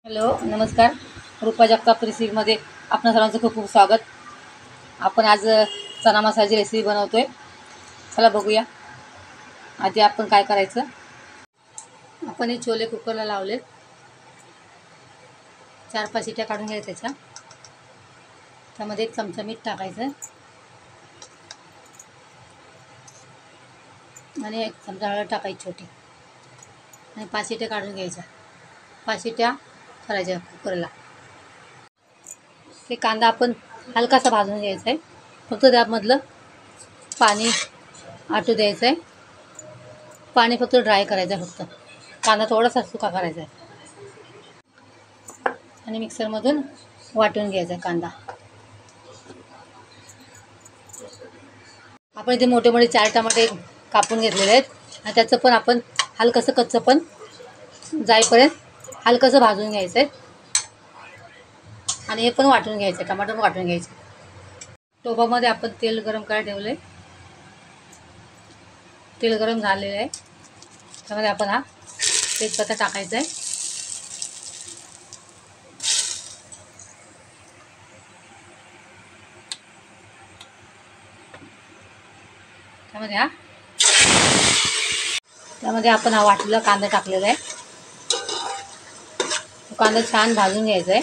Hello नमस्कार. रूपा जगताप रेसिपीमध्ये आपणा सर्वांचं खूप खूप स्वागत. आपण आज चना मसाल्याची रेसिपी बनवतोय. चला बघूया. आधी आपण काय करायचं, आपण हे छोले कुकरला लावले, 4-5 शिट्या काढून घ्यायच्या त्याच्या. त्यामध्ये 1 चमचा मीठ टाकायचं आणि 1 चमचा हळद टाकायची छोटी आणि 5 शिट्या काढून घ्यायच्या. 5 शिट्या करायच्या कुकरला. ते कांदा आपण हलकासा भाजून घ्यायचा आहे, फक्त त्यामधलं पाणी आटू द्यायचं आहे. पाणी फक्त ड्राय करायचं आहे, फक्त कांदा थोडासा सुका करायचा आहे आणि मिक्सरमधून वाटून घ्यायचा आहे कांदा. आपण इथे मोठे मोठे 4 टमाटे कापून घेतलेले आहेत आणि त्याचं पण आपण हलकंसं कच्चं पण जाईपर्यंत हलकंसं भाजून घ्यायचं आहे आणि हे पण वाटून घ्यायचं आहे, टमाटर पण वाटून घ्यायचे. टोपामध्ये आपण तेल गरम करायला ठेवलं आहे. तेल गरम झालेलं आहे. त्यामध्ये आपण हा तेजपत्ता टाकायचा आहे. त्यामध्ये आपण हा वाटलेला कांदा टाकलेला आहे. तो कांदा छान भाजून घ्यायचा आहे.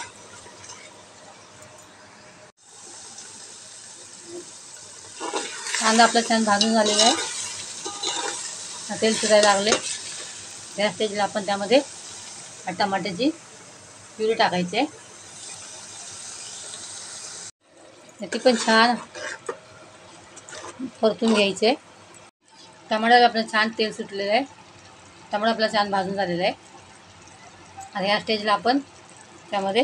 कांदा आपला छान भाजून झालेला आहे. तेल सुटायला लागले. या स्टेजला आपण त्यामध्ये टमाट्याची प्युरी टाकायची आहे. ती पण छान परतून घ्यायचे. टमाट्याला आपलं छान तेल सुटलेलं आहे. टमाटर आपला छान भाजून झालेला आहे. आणि या स्टेजला आपण त्यामध्ये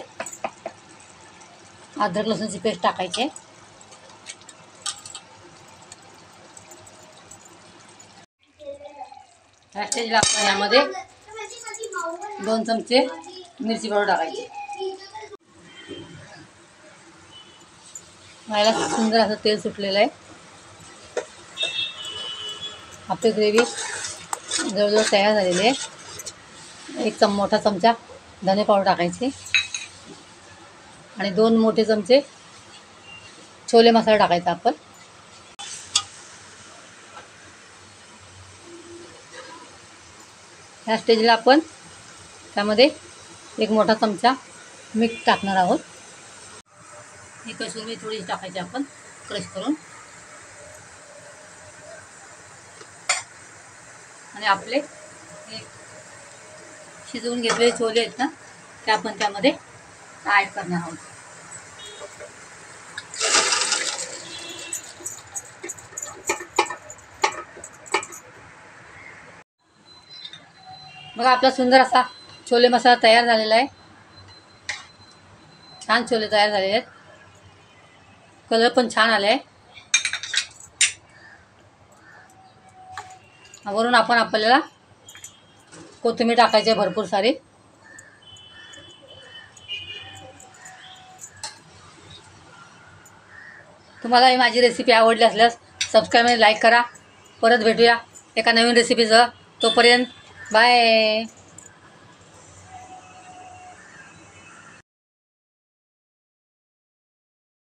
अद्रक लसूणची पेस्ट टाकायची आहे. या स्टेजला आपण यामध्ये 2 चमचे मिरची पावडर टाकायची. याला सुंदर असं तेल सुटलेलं आहे. आपली ग्रेव्ही जवळजवळ तयार झालेली आहे. 1 मोठा चमचा धने पावडर टाकायची आणि 2 मोठे चमचे छोले मसाला टाकायचा आपण. ह्या स्टेजला आपण त्यामध्ये 1 मोठा चमचा मीठ टाकणार आहोत. ही कसुरी मेथी थोडी टाकायची आपण क्रश करून. आणि आपले शिजवून घेतलेले छोले आहेत ना, ते आपण त्यामध्ये ॲड करणार आहोत. बघा आपला सुंदर असा छोले मसाला तयार झालेला आहे. छान छोले तयार झालेले आहेत. कलर पण छान आला आहे. वरून आपण आपल्याला कोथिंबीर टाकायची आहे भरपूर सारी. तुम्हाला ही माझी रेसिपी आवडली असल्यास सबस्क्राईब आणि लाईक करा. परत भेटूया एका नवीन रेसिपीसह. तोपर्यंत बाय.